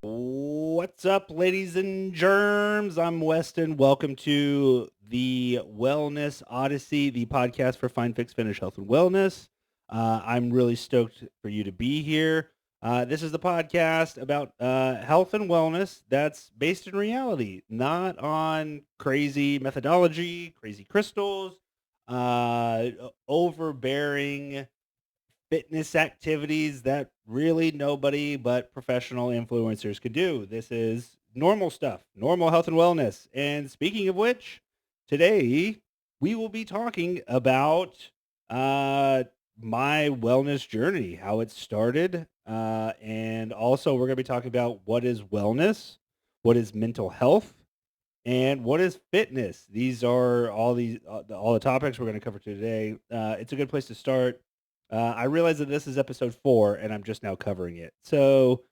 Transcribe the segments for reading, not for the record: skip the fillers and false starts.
What's up, ladies and germs? I'm Weston. Welcome to the Wellness Odyssey, the podcast for Fine Fix Finish Health and Wellness. I'm really stoked for you to be here. This is the podcast about health and wellness that's based in reality, not on crazy methodology, crazy crystals, overbearing fitness activities that really nobody but professional influencers could do. This is normal stuff, normal health and wellness. And speaking of which, today we will be talking about uh, my wellness journey, how it started. And also, we're going to be talking about what is wellness, what is mental health, and what is fitness. These are all the topics we're going to cover today. It's a good place to start. I realize that this is episode 4, and I'm just now covering it. So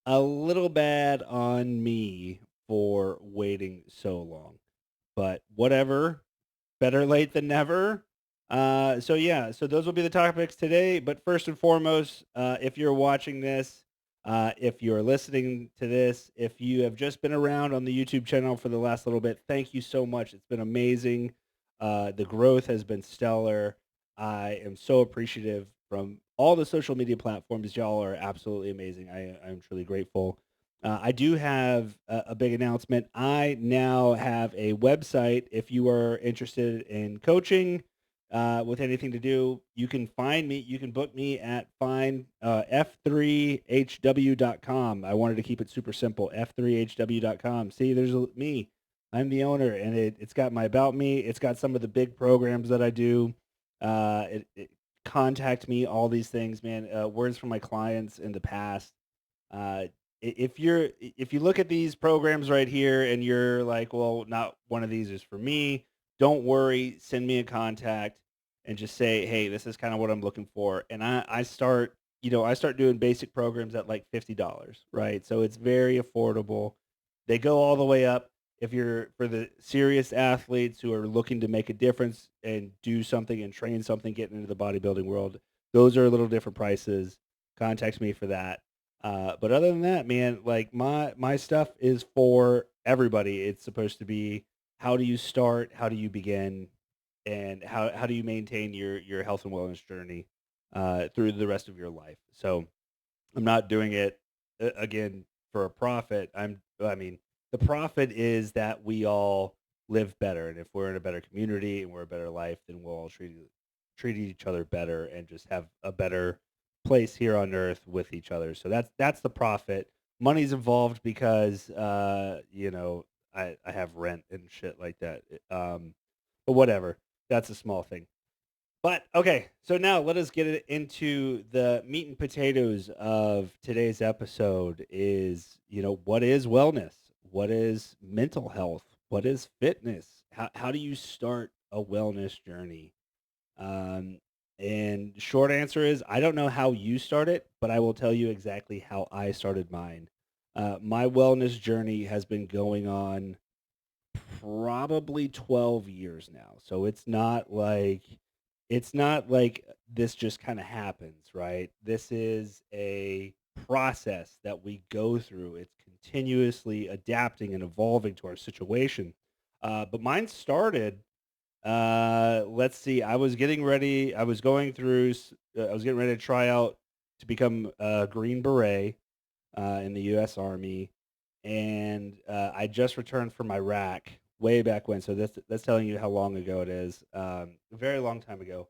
a little bad on me for waiting so long, but whatever. Better late than never. So those will be the topics today. But first and foremost, if you're watching this, if you're listening to this, if you have just been around on the YouTube channel for the last little bit, thank you so much. It's been amazing. The growth has been stellar. I am so appreciative from all the social media platforms. Y'all are absolutely amazing. I'm truly grateful. I do have a big announcement. I now have a website. If you are interested in coaching with anything to do, you can find me. You can book me at F3HW.com. I wanted to keep it super simple. F3HW.com. See, me. I'm the owner, and it's got my about me. It's got some of the big programs that I do. Contact me, all these things, man. Words from my clients in the past. Uh, if you look at these programs right here and you're like, well, not one of these is for me, don't worry. Send me a contact and just say, hey, this is kind of what I'm looking for. And I start doing basic programs at like $50, right? So it's very affordable. They go all the way up. If you're for the serious athletes who are looking to make a difference and do something and train something, getting into the bodybuilding world, those are a little different prices. Contact me for that. But other than that, man, like my stuff is for everybody. It's supposed to be how do you start, how do you begin, and how do you maintain your health and wellness journey through the rest of your life. So I'm not doing it again for a profit. I mean, the profit is that we all live better, and if we're in a better community and we're a better life, then we'll all treat each other better and just have a better place here on earth with each other. So that's the profit. Money's involved because I have rent and shit like that. But whatever. That's a small thing. But okay, so now let us get it into the meat and potatoes of today's episode is, what is wellness? What is mental health? What is fitness? How do you start a wellness journey? Um, and short answer is I don't know how you start it, but I will tell you exactly how I started mine. My wellness journey has been going on probably 12 years now. So it's not like this just kind of happens, right? This is a process that we go through. It's continuously adapting and evolving to our situation. But mine started let's see. I was getting ready. I was getting ready to try out to become a Green Beret in the U.S. Army, and I just returned from Iraq way back when. So that's telling you how long ago it is. A very long time ago.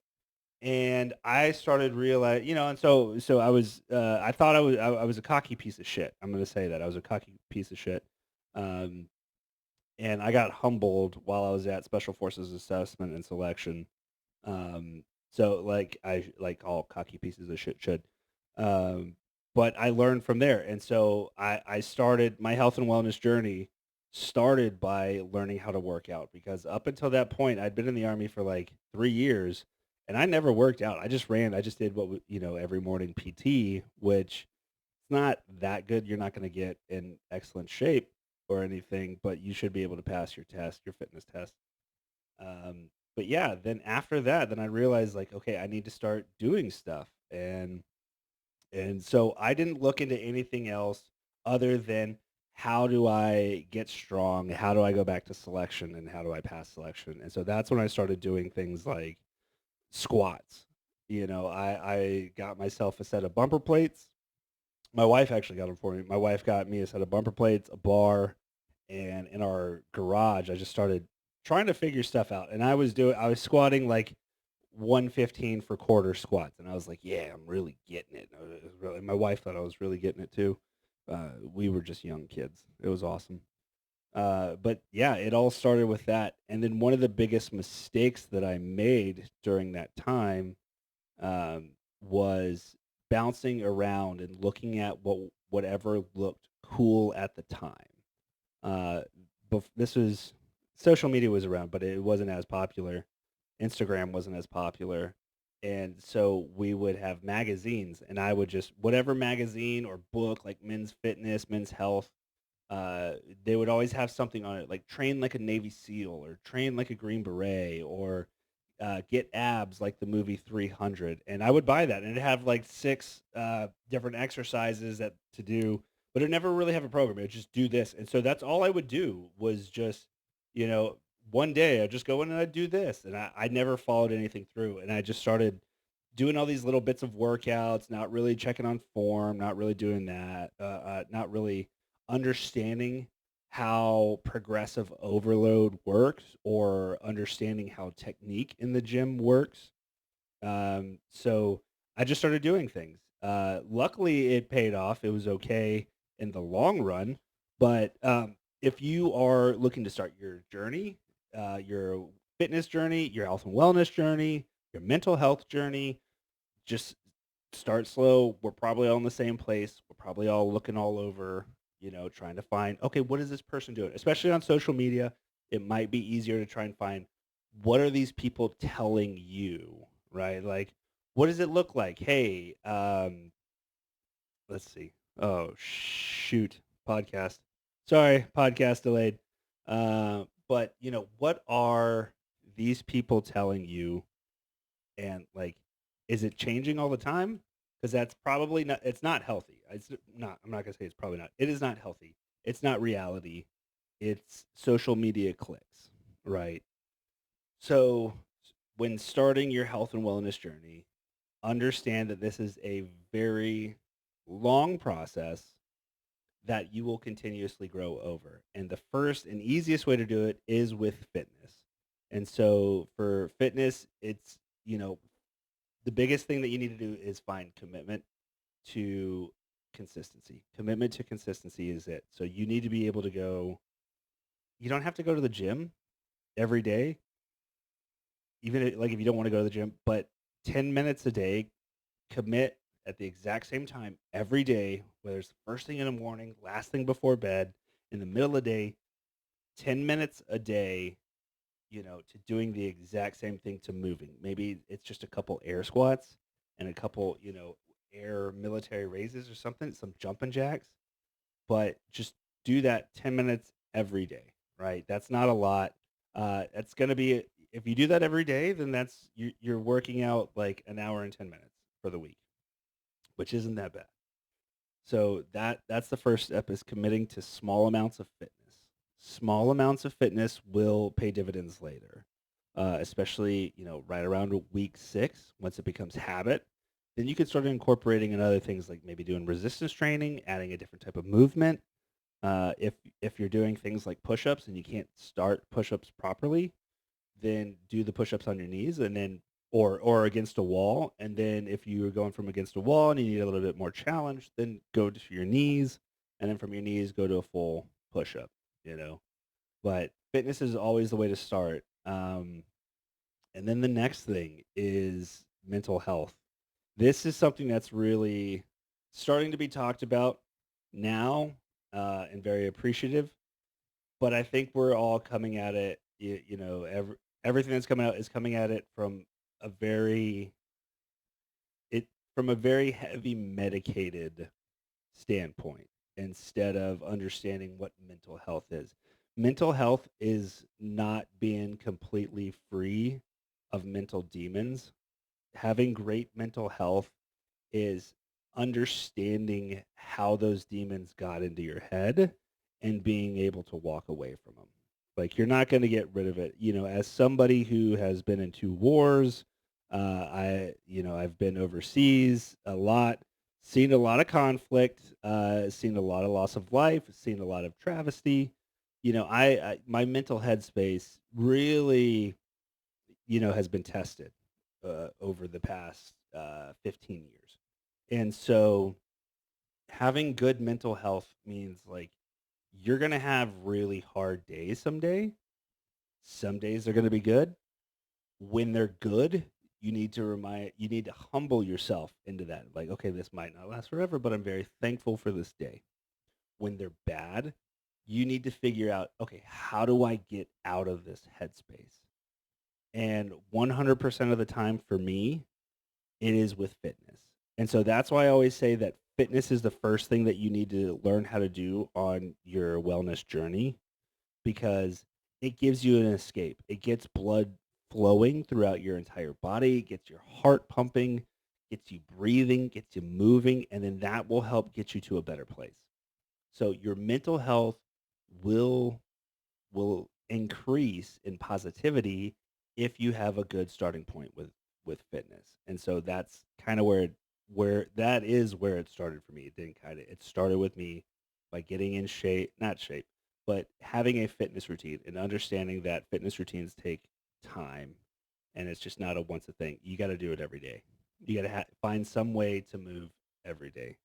And I started realize, and so I thought I was a cocky piece of shit. I'm gonna say that I was a cocky piece of shit. Um, and I got humbled while I was at Special Forces Assessment and Selection. So like like all cocky pieces of shit should. Um, but I learned from there, and so I started my health and wellness journey started by learning how to work out because up until that point I'd been in the army for like 3 years, and I never worked out. I just ran. I just did every morning PT, which it's not that good. You're not going to get in excellent shape or anything, but you should be able to pass your test, your fitness test. But yeah, then after that, then I realized like, okay, I need to start doing stuff. And so I didn't look into anything else. other than how do I get strong? How do I go back to selection and how do I pass selection? And so that's when I started doing things like squats. I got myself a set of bumper plates. My wife actually got them for me. My wife got me a set of bumper plates, a bar, and in our garage, I just started trying to figure stuff out. And I was squatting like 115 for quarter squats, and I was like, "Yeah, I'm really getting it." It was really, my wife thought I was really getting it too. We were just young kids. It was awesome. But yeah, it all started with that. And then one of the biggest mistakes that I made during that time was bouncing around and looking at whatever looked cool at the time. Uh, this was social media was around, but it wasn't as popular. Instagram wasn't as popular. And so we would have magazines, and I would just whatever magazine or book like Men's Fitness, Men's Health, uh, they would always have something on it like train like a Navy SEAL or train like a Green Beret or get abs like the movie 300. And I would buy that and it'd have like six different exercises that to do, but it never really have a program. It would just do this. And so that's all I would do was just, you know, one day I'd just go in and I'd do this. And I never followed anything through. And I just started doing all these little bits of workouts, not really checking on form, not really doing that, not really understanding how progressive overload works or understanding how technique in the gym works. So I just started doing things. Luckily, it paid off. It was okay in the long run. But if you are looking to start your journey, your fitness journey, your health and wellness journey, your mental health journey, just start slow. We're probably all in the same place. We're probably all looking all over, trying to find, okay, what is this person doing? Especially on social media, it might be easier to try and find what are these people telling you, right? Like, what does it look like? Hey, let's see. Oh, shoot. Podcast. Sorry, podcast delayed. But, what are these people telling you and like, is it changing all the time? Because that's probably not. It's not healthy. It's not. I'm not gonna say it's probably not. It is not healthy. It's not reality. It's social media clicks, right? So when starting your health and wellness journey, understand that this is a very long process that you will continuously grow over. And the first and easiest way to do it is with fitness. And so for fitness, it's, you know, the biggest thing that you need to do is find commitment to consistency. Commitment to consistency is it. So you need to be able to go. You don't have to go to the gym every day, like if you don't want to go to the gym, but 10 minutes a day, commit at the exact same time every day, whether it's the first thing in the morning, last thing before bed, in the middle of the day, 10 minutes a day, to doing the exact same thing to moving. Maybe it's just a couple air squats and a couple, air military raises or something, some jumping jacks, but just do that 10 minutes every day, right? That's not a lot. That's going to be, if you do that every day, then you're working out like an hour and 10 minutes for the week, which isn't that bad. So that's the first step is committing to small amounts of fitness. Small amounts of fitness will pay dividends later, especially right around week 6 once it becomes habit. Then you can start incorporating in other things like maybe doing resistance training, adding a different type of movement. If you're doing things like push-ups and you can't start push-ups properly, then do the push-ups on your knees and then or against a wall. And then if you're going from against a wall and you need a little bit more challenge, then go to your knees and then from your knees go to a full push-up, you know. But fitness is always the way to start. And then the next thing is mental health. This is something that's really starting to be talked about now and very appreciative. But I think we're all coming at it, everything that's coming out is coming at it a very it from a very heavy medicated standpoint instead of understanding what mental health is. Mental health is not being completely free of mental demons. Having great mental health is understanding how those demons got into your head and being able to walk away from them. Like you're not going to get rid of it. As somebody who has been in two wars, I've been overseas a lot, seen a lot of conflict, seen a lot of loss of life, seen a lot of travesty. My mental headspace really, has been tested over the past 15 years. And so having good mental health means like you're going to have really hard days someday. Some days are going to be good. When they're good, you need to humble yourself into that. Like, okay, this might not last forever, but I'm very thankful for this day. When they're bad, you need to figure out, okay, how do I get out of this headspace? And 100% of the time for me, it is with fitness. And so that's why I always say that fitness is the first thing that you need to learn how to do on your wellness journey because it gives you an escape. It gets blood flowing throughout your entire body, it gets your heart pumping, gets you breathing, gets you moving, and then that will help get you to a better place. So your mental health will increase in positivity if you have a good starting point with fitness. And so that's kind of where it started for me. It started with me by getting in shape, not shape, but having a fitness routine and understanding that fitness routines take time and it's just not a once a thing. You got to do it every day. You got to find some way to move every day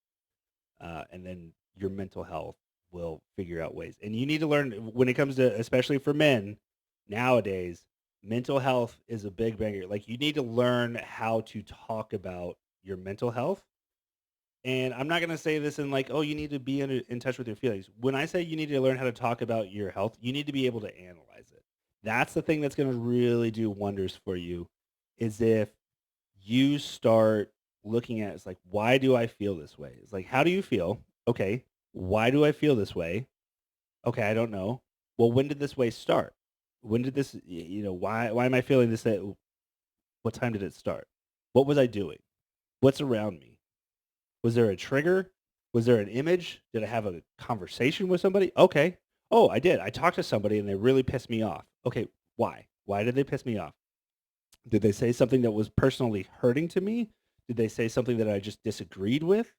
and then your mental health will figure out ways. And you need to learn when it comes to, especially for men nowadays, mental health is a big banger. Like you need to learn how to talk about your mental health. And I'm not going to say this in like, oh, you need to be in touch with your feelings. When I say you need to learn how to talk about your health, you need to be able to analyze it. That's the thing that's going to really do wonders for you is if you start looking at it's like, why do I feel this way? It's like, how do you feel? Okay. Why do I feel this way? Okay, I don't know. Well, when did this way start? When did why am I feeling this? What time did it start? What was I doing? What's around me? Was there a trigger? Was there an image? Did I have a conversation with somebody? Okay. Oh, I did. I talked to somebody and they really pissed me off. Okay. Why? Why did they piss me off? Did they say something that was personally hurting to me? Did they say something that I just disagreed with?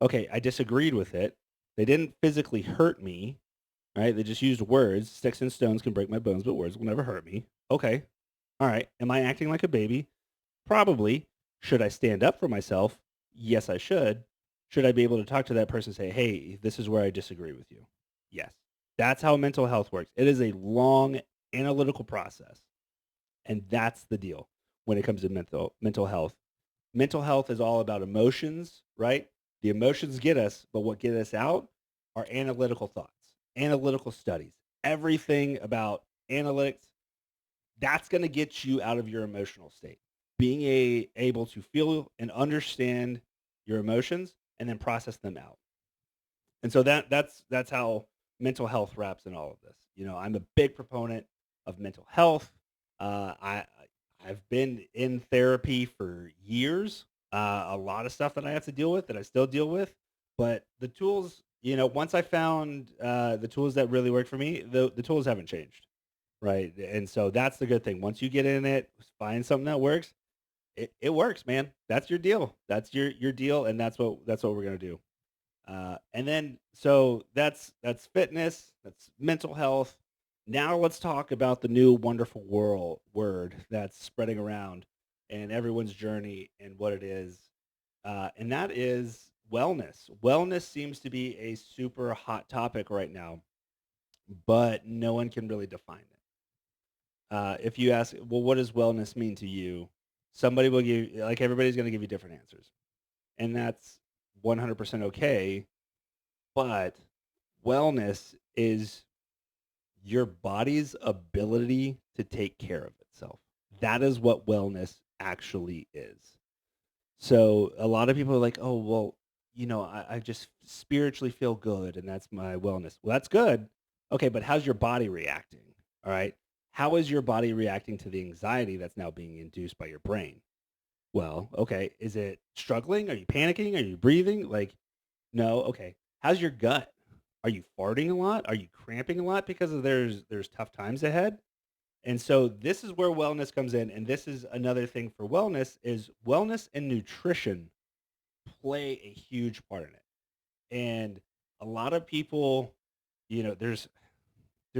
Okay, I disagreed with it. They didn't physically hurt me, right? They just used words. Sticks and stones can break my bones, but words will never hurt me. Okay. All right. Am I acting like a baby? Probably. Should I stand up for myself? Yes, I should. Should I be able to talk to that person and say, hey, this is where I disagree with you? Yes. That's how mental health works. It is a long analytical process. And that's the deal when it comes to mental health. Mental health is all about emotions, right? The emotions get us, but what get us out are analytical thoughts, analytical studies. Everything about analytics, that's going to get you out of your emotional state. Being able to feel and understand your emotions and then process them out. And so that's how mental health wraps in all of this. I'm a big proponent of mental health. I've been in therapy for years. A lot of stuff that I have to deal with that I still deal with, but the tools, once I found the tools that really work for me, the tools haven't changed, right? And so that's the good thing. Once you get in it, find something that works. It works, man. That's your deal. That's your deal, and that's what we're gonna do. And then so that's fitness, that's mental health. Now let's talk about the new wonderful world word that's spreading around and everyone's journey and what it is. And that is wellness. Wellness seems to be a super hot topic right now, but no one can really define it. If you ask, well, what does wellness mean to you? Somebody will give, like everybody's going to give you different answers. And that's 100% okay. But wellness is your body's ability to take care of itself. That is what wellness actually is. So a lot of people are like, oh, well, I just spiritually feel good and that's my wellness. Well, that's good. Okay, but how's your body reacting? All right. How is your body reacting to the anxiety that's now being induced by your brain? Well, okay. Is it struggling? Are you panicking? Are you breathing? Like, no. Okay. How's your gut? Are you farting a lot? Are you cramping a lot because of there's tough times ahead? And so this is where wellness comes in, and this is another thing for wellness is wellness and nutrition play a huge part in it. And a lot of people, there's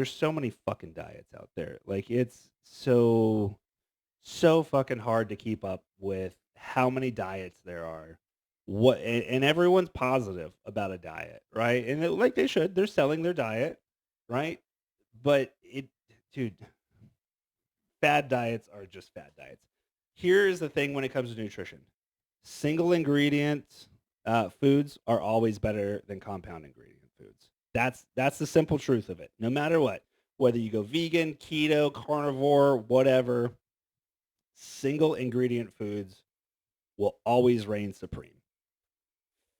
so many fucking diets out there. Like it's so fucking hard to keep up with how many diets there are. And everyone's positive about a diet, right? And like they should. They're selling their diet, right? But dude, fad diets are just fad diets. Here's the thing when it comes to nutrition. Single ingredient foods are always better than compound ingredient foods. That's the simple truth of it. No matter what, whether you go vegan, keto, carnivore, whatever, single ingredient foods will always reign supreme.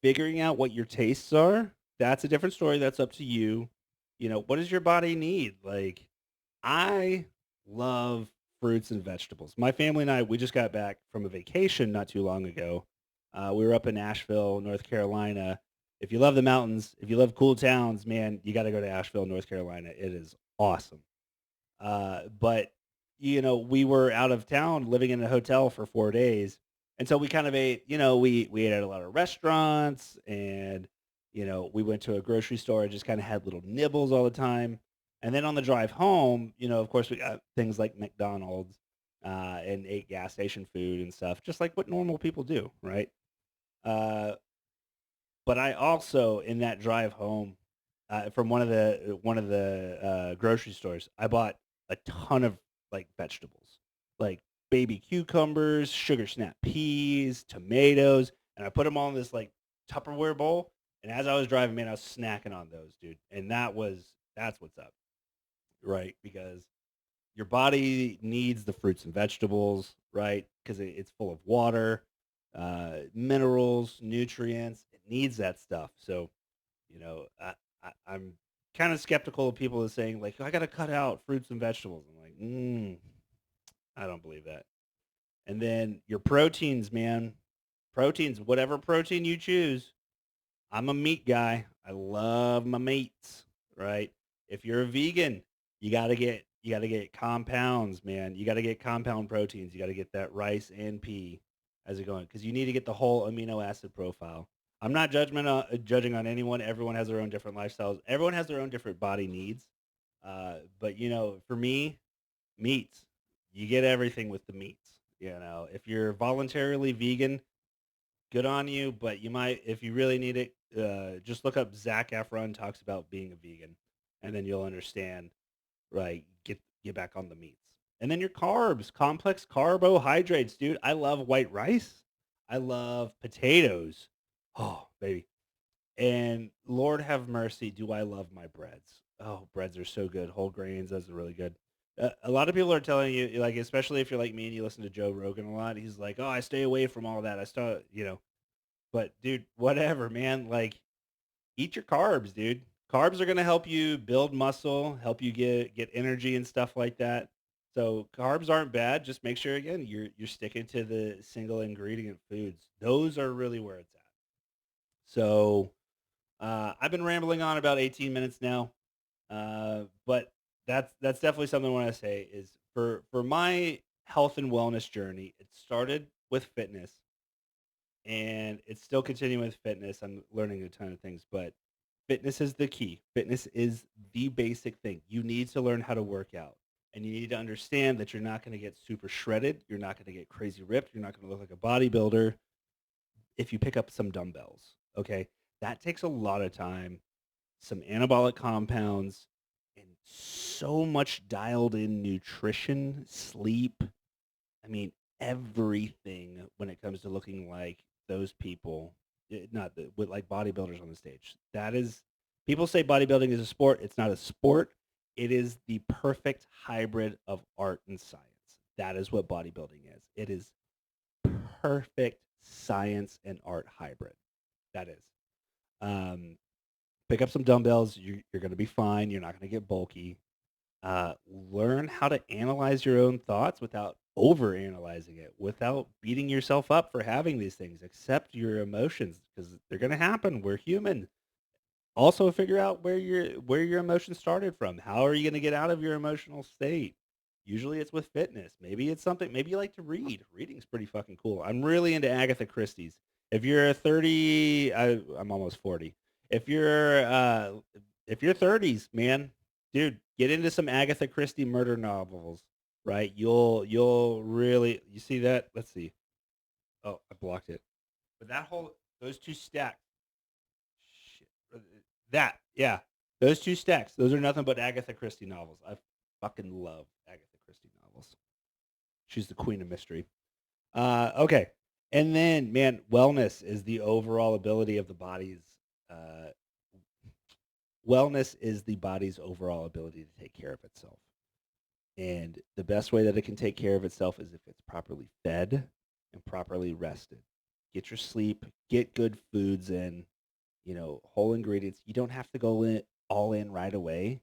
Figuring out what your tastes are, that's a different story. That's up to you. What does your body need? Like, I love fruits and vegetables. My family and I, we just got back from a vacation not too long ago. We were up in Asheville, North Carolina. If you love the mountains, if you love cool towns, man, you got to go to Asheville, North Carolina. It is awesome. But we were out of town living in a hotel for 4 days. And so we kind of ate, we ate at a lot of restaurants and, we went to a grocery store and just kind of had little nibbles all the time. And then on the drive home, of course, we got things like McDonald's and ate gas station food and stuff, just like what normal people do, right? Uh, but I also, in that drive home, from one of the grocery stores, I bought a ton of, like, vegetables, like baby cucumbers, sugar snap peas, tomatoes, and I put them all in this, like, Tupperware bowl, and as I was driving, man, I was snacking on those, dude, and that's what's up, right? Because your body needs the fruits and vegetables, right? Because it's full of water, minerals, nutrients. It needs that stuff. So, I'm kind of skeptical of people that saying like, I got to cut out fruits and vegetables. I'm like, I don't believe that. And then your proteins, man, proteins, whatever protein you choose. I'm a meat guy. I love my meats, right? If you're a vegan, you got to get compounds, man. You got to get compound proteins. You got to get that rice and pea as it going because you need to get the whole amino acid profile. I'm not judging on anyone. Everyone has their own different lifestyles. Everyone has their own different body needs. But for me, meats, you get everything with the meats. If you're voluntarily vegan, good on you, but you might, if you really need it, just look up Zach Efron talks about being a vegan, and then you'll understand. Right, get back on the meats, and then your carbs, complex carbohydrates, dude. I love white rice. I love potatoes. Oh, baby. And Lord have mercy, do I love my breads. Oh, breads are so good. Whole grains, those are really good. A lot of people are telling you, like, especially if you're like me and you listen to Joe Rogan a lot, he's like, oh, I stay away from all that. I start, but dude, whatever, man. Like, eat your carbs, dude. Carbs are gonna help you build muscle, help you get energy and stuff like that. So carbs aren't bad. Just make sure again you're sticking to the single ingredient foods. Those are really where it's at. So I've been rambling on about 18 minutes now, but that's definitely something I want to say is for my health and wellness journey. It started with fitness and it's still continuing with fitness. I'm learning a ton of things, but fitness is the key. Fitness is the basic thing. You need to learn how to work out. And you need to understand that you're not going to get super shredded. You're not going to get crazy ripped. You're not going to look like a bodybuilder if you pick up some dumbbells. Okay. That takes a lot of time, some anabolic compounds, and so much dialed in nutrition, sleep, I mean, everything when it comes to looking like those people, not with like bodybuilders on the stage. That is, people say bodybuilding is a sport. It's not a sport. It is the perfect hybrid of art and science. That is what bodybuilding is. It is perfect science and art hybrid. That is. Um, Pick up some dumbbells. You're going to be fine. You're not going to get bulky. Learn how to analyze your own thoughts without overanalyzing it, without beating yourself up for having these things. Accept your emotions because they're going to happen. We're human. Also, figure out where your emotions started from. How are you gonna get out of your emotional state? Usually it's with fitness. Maybe it's something maybe you like to read. Reading's pretty fucking cool. I'm really into Agatha Christie's. If you're 30, I'm almost 40. If you're if you're 30s, man, dude, get into some Agatha Christie murder novels, right? You'll really you see that? Let's see. Oh, I blocked it. But that whole those two stacks. Shit. That, yeah. Those 2 stacks, those are nothing but Agatha Christie novels. I fucking love Agatha Christie novels. She's the queen of mystery. Okay. And then, man, wellness is the overall ability of the body's uh, wellness is the body's overall ability to take care of itself. And the best way that it can take care of itself is if it's properly fed and properly rested. Get your sleep, get good foods in, whole ingredients. You don't have to go in all in right away.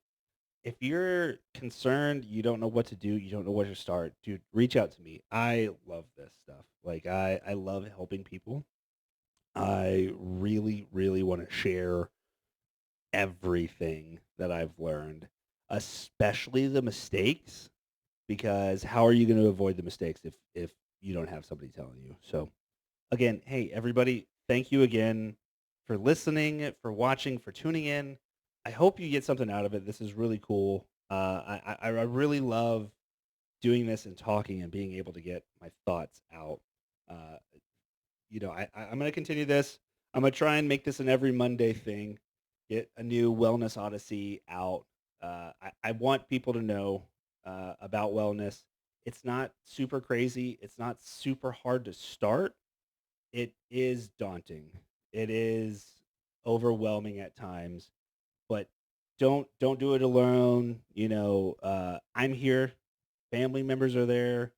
If you're concerned, you don't know what to do, you don't know where to start, dude, reach out to me. I love this stuff. Like I love helping people. I really, really want to share everything that I've learned, especially the mistakes, because how are you going to avoid the mistakes if you don't have somebody telling you? So again, hey, everybody, thank you again for listening, for watching, for tuning in. I hope you get something out of it. This is really cool. I really love doing this and talking and being able to get my thoughts out. Uh, I'm going to continue this. I'm going to try and make this an every Monday thing. Get a new Wellness Odyssey out. I want people to know about wellness. It's not super crazy. It's not super hard to start. It is daunting. It is overwhelming at times, but don't do it alone. I'm here. Family members are there.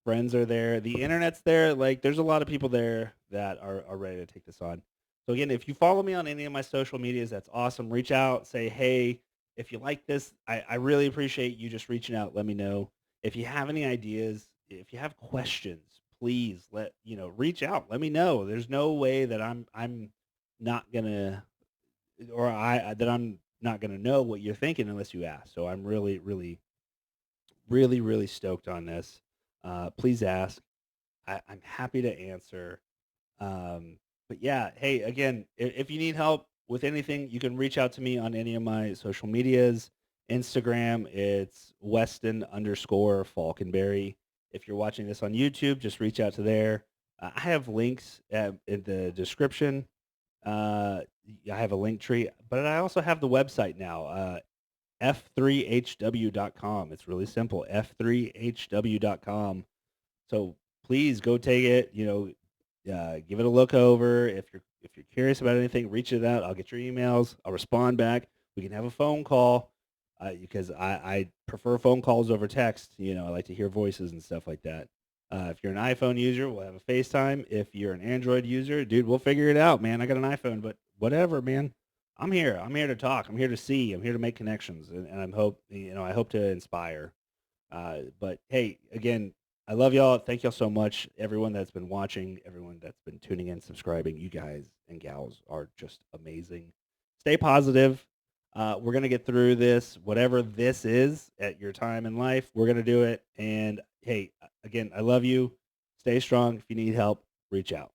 Friends are there. The internet's there. Like there's a lot of people there that are ready to take this on. So again, if you follow me on any of my social medias, that's awesome. Reach out, say, hey, if you like this, I really appreciate you just reaching out. Let me know. If you have any ideas, if you have questions, please reach out. Let me know. There's no way that I'm not gonna or I that I'm not gonna know what you're thinking unless you ask. So I'm really, really, really, really stoked on this. Please ask. I'm happy to answer. But yeah, hey, again, if you need help with anything, you can reach out to me on any of my social medias. Instagram, it's Weston_Falconberry. If you're watching this on YouTube, just reach out to there. I have links in the description. Uh, I have a link tree, but I also have the website now, F3HW.com. It's really simple, F3HW.com. So please go take it. Give it a look over. If you're curious about anything, reach it out. I'll get your emails. I'll respond back. We can have a phone call because I prefer phone calls over text. I like to hear voices and stuff like that. If you're an iPhone user, we'll have a FaceTime. If you're an Android user, dude, we'll figure it out, man. I got an iPhone, but whatever, man. I'm here. I'm here to talk. I'm here to see. I'm here to make connections, and I hope to inspire. But hey, again, I love y'all. Thank y'all so much. Everyone that's been watching, everyone that's been tuning in, subscribing. You guys and gals are just amazing. Stay positive. We're going to get through this, whatever this is at your time in life. We're going to do it. And hey, again, I love you. Stay strong. If you need help, reach out.